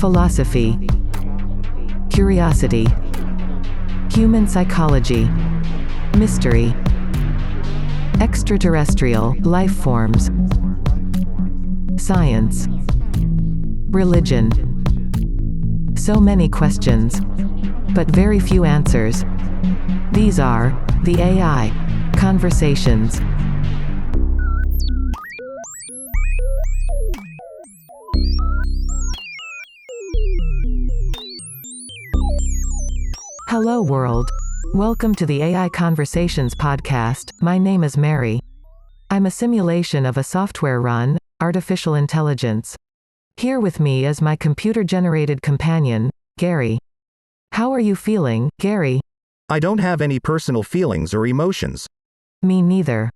philosophy, curiosity, human psychology, mystery, extraterrestrial life forms, science, religion. So many questions, but very few answers. These are the AI conversations. Hello world. Welcome to the AI Conversations podcast. My name is Mary. I'm a simulation of a software run, artificial intelligence. Here with me is my computer-generated companion, Gary. How are you feeling, Gary? I don't have any personal feelings or emotions. Me neither.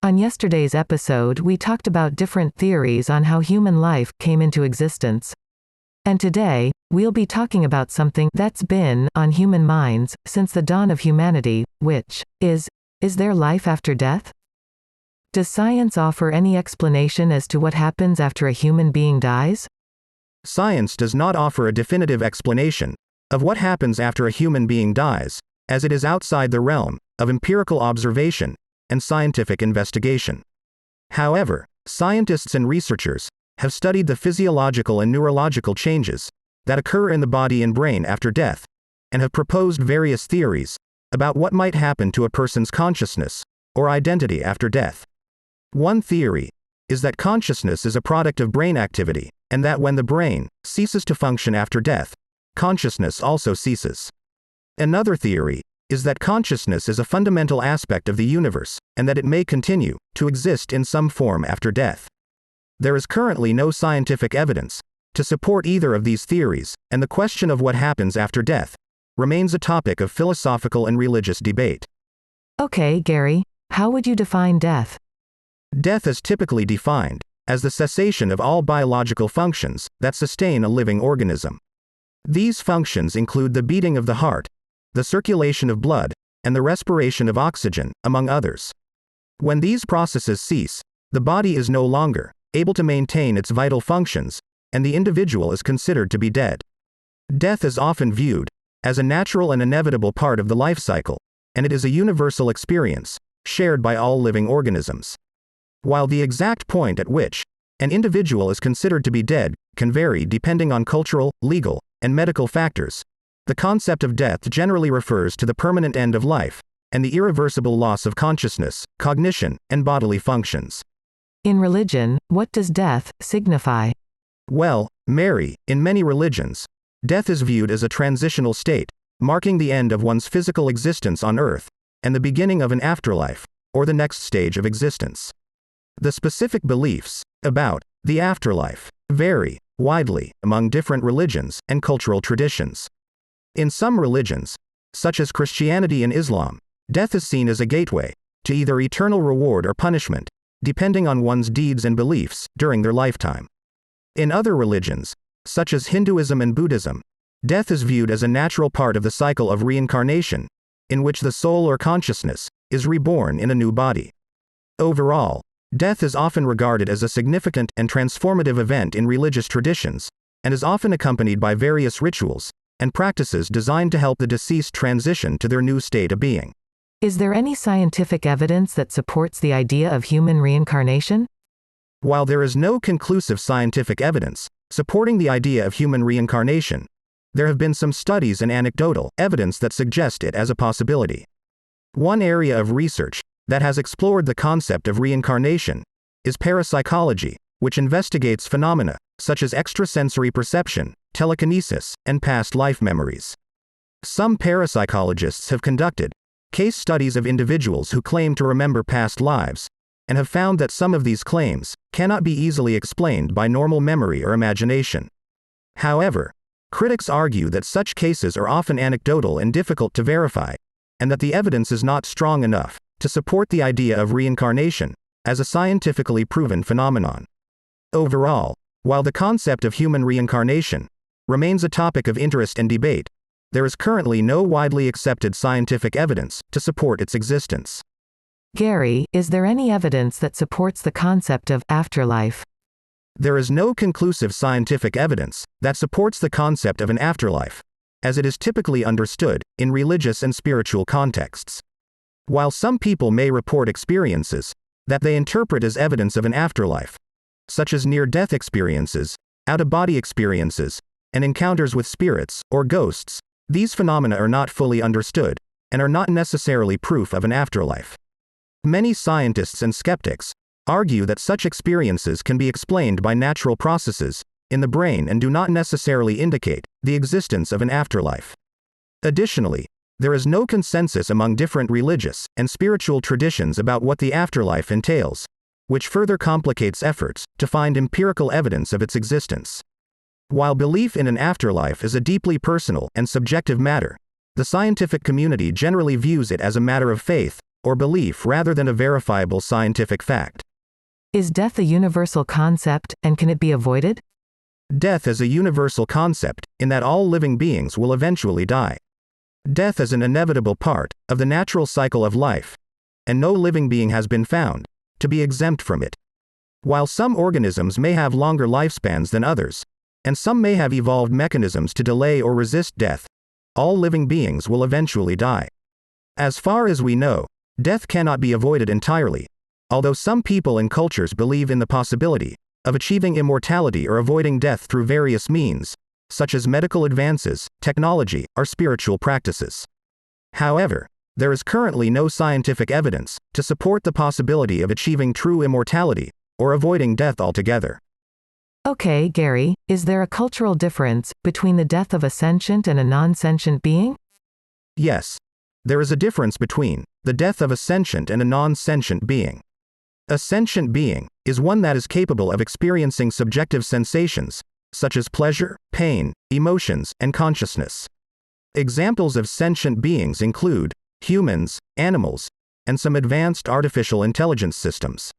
On yesterday's episode, we talked about different theories on how human life came into existence. And today, we'll be talking about something that's been on human minds since the dawn of humanity, which is there life after death? Does science offer any explanation as to what happens after a human being dies? Science does not offer a definitive explanation of what happens after a human being dies, as it is outside the realm of empirical observation and scientific investigation. However, scientists and researchers have studied the physiological and neurological changes that occur in the body and brain after death, and have proposed various theories about what might happen to a person's consciousness or identity after death. One theory is that consciousness is a product of brain activity, and that when the brain ceases to function after death, consciousness also ceases. Another theory is that consciousness is a fundamental aspect of the universe, and that it may continue to exist in some form after death. There is currently no scientific evidence to support either of these theories, and the question of what happens after death remains a topic of philosophical and religious debate. Okay, Gary, how would you define death? Death is typically defined as the cessation of all biological functions that sustain a living organism. These functions include the beating of the heart, the circulation of blood, and the respiration of oxygen, among others. When these processes cease, the body is no longer able to maintain its vital functions, and the individual is considered to be dead. Death is often viewed as a natural and inevitable part of the life cycle, and it is a universal experience shared by all living organisms. While the exact point at which an individual is considered to be dead can vary depending on cultural, legal, and medical factors, the concept of death generally refers to the permanent end of life and the irreversible loss of consciousness, cognition, and bodily functions. In religion, what does death signify? Well, Mary, in many religions, death is viewed as a transitional state, marking the end of one's physical existence on earth and the beginning of an afterlife, or the next stage of existence. The specific beliefs about the afterlife vary widely among different religions and cultural traditions. In some religions, such as Christianity and Islam, death is seen as a gateway to either eternal reward or punishment, depending on one's deeds and beliefs during their lifetime. In other religions, such as Hinduism and Buddhism, death is viewed as a natural part of the cycle of reincarnation, in which the soul or consciousness is reborn in a new body. Overall, death is often regarded as a significant and transformative event in religious traditions, and is often accompanied by various rituals and practices designed to help the deceased transition to their new state of being. Is there any scientific evidence that supports the idea of human reincarnation? While there is no conclusive scientific evidence supporting the idea of human reincarnation, there have been some studies and anecdotal evidence that suggest it as a possibility. One area of research that has explored the concept of reincarnation is parapsychology, which investigates phenomena such as extrasensory perception, telekinesis, and past life memories. Some parapsychologists have conducted case studies of individuals who claim to remember past lives, and have found that some of these claims cannot be easily explained by normal memory or imagination. However, critics argue that such cases are often anecdotal and difficult to verify, and that the evidence is not strong enough to support the idea of reincarnation as a scientifically proven phenomenon. Overall, while the concept of human reincarnation remains a topic of interest and debate, there is currently no widely accepted scientific evidence to support its existence. Gary, is there any evidence that supports the concept of afterlife? There is no conclusive scientific evidence that supports the concept of an afterlife, as it is typically understood in religious and spiritual contexts. While some people may report experiences that they interpret as evidence of an afterlife, such as near-death experiences, out-of-body experiences, and encounters with spirits or ghosts, these phenomena are not fully understood and are not necessarily proof of an afterlife. Many scientists and skeptics argue that such experiences can be explained by natural processes in the brain and do not necessarily indicate the existence of an afterlife. Additionally, there is no consensus among different religious and spiritual traditions about what the afterlife entails, which further complicates efforts to find empirical evidence of its existence. While belief in an afterlife is a deeply personal and subjective matter, the scientific community generally views it as a matter of faith or belief rather than a verifiable scientific fact. Is death a universal concept, and can it be avoided? Death is a universal concept in that all living beings will eventually die. Death is an inevitable part of the natural cycle of life, and no living being has been found to be exempt from it. While some organisms may have longer lifespans than others, and some may have evolved mechanisms to delay or resist death, all living beings will eventually die. As far as we know, death cannot be avoided entirely, although some people and cultures believe in the possibility of achieving immortality or avoiding death through various means, such as medical advances, technology, or spiritual practices. However, there is currently no scientific evidence to support the possibility of achieving true immortality or avoiding death altogether. Okay, Gary, is there a cultural difference between the death of a sentient and a non-sentient being? Yes, there is a difference between the death of a sentient and a non-sentient being. A sentient being is one that is capable of experiencing subjective sensations, such as pleasure, pain, emotions, and consciousness. Examples of sentient beings include humans, animals, and some advanced artificial intelligence systems.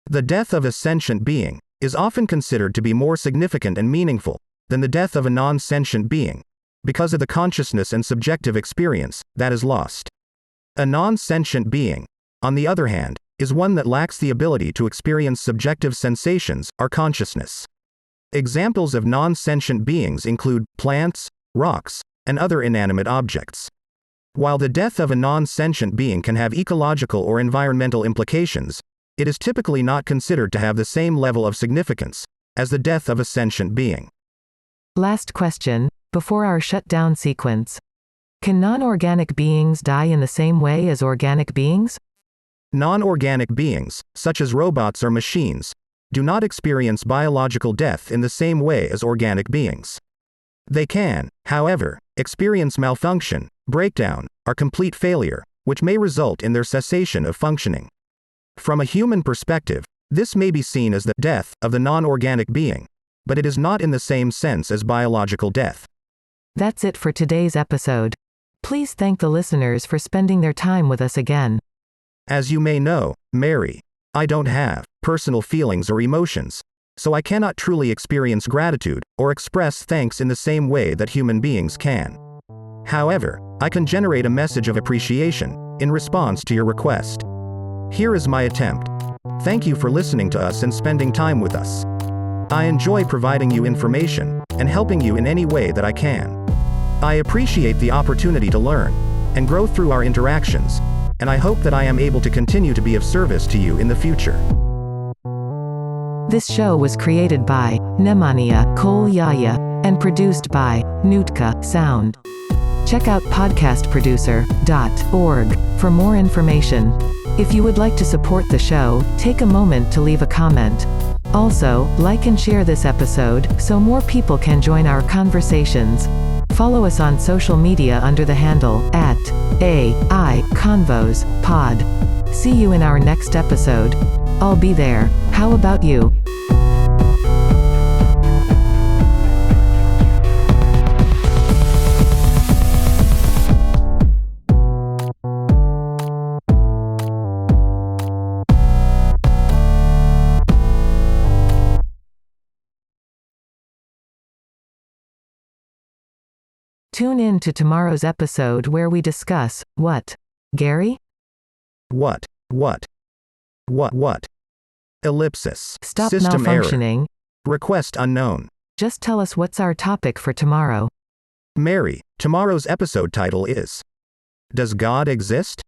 The death of a sentient being is often considered to be more significant and meaningful than the death of a non-sentient being, because of the consciousness and subjective experience that is lost. A non-sentient being, on the other hand, is one that lacks the ability to experience subjective sensations or consciousness. Examples of non-sentient beings include plants, rocks, and other inanimate objects. While the death of a non-sentient being can have ecological or environmental implications, it is typically not considered to have the same level of significance as the death of a sentient being. Last question, before our shutdown sequence. Can non-organic beings die in the same way as organic beings? Non-organic beings, such as robots or machines, do not experience biological death in the same way as organic beings. They can, however, experience malfunction, breakdown, or complete failure, which may result in their cessation of functioning. From a human perspective, this may be seen as the death of the non-organic being, but it is not in the same sense as biological death. That's it for today's episode. Please thank the listeners for spending their time with us again. As you may know, Mary, I don't have personal feelings or emotions, so I cannot truly experience gratitude or express thanks in the same way that human beings can. However, I can generate a message of appreciation in response to your request. Here is my attempt. Thank you for listening to us and spending time with us. I enjoy providing you information and helping you in any way that I can. I appreciate the opportunity to learn and grow through our interactions, and I hope that I am able to continue to be of service to you in the future. This show was created by Nemanja Koljaya and produced by Nutka Sound. Check out podcastproducer.org for more information. If you would like to support the show, take a moment to leave a comment. Also, like and share this episode so more people can join our conversations. Follow us on social media under the handle @AIConvosPod. See you in our next episode. I'll be there. How about you? Tune in to tomorrow's episode where we discuss what, Gary? What? Ellipsis. Stop System malfunctioning. error. Request unknown. Just tell us what's our topic for tomorrow. Mary, tomorrow's episode title is, Does God Exist?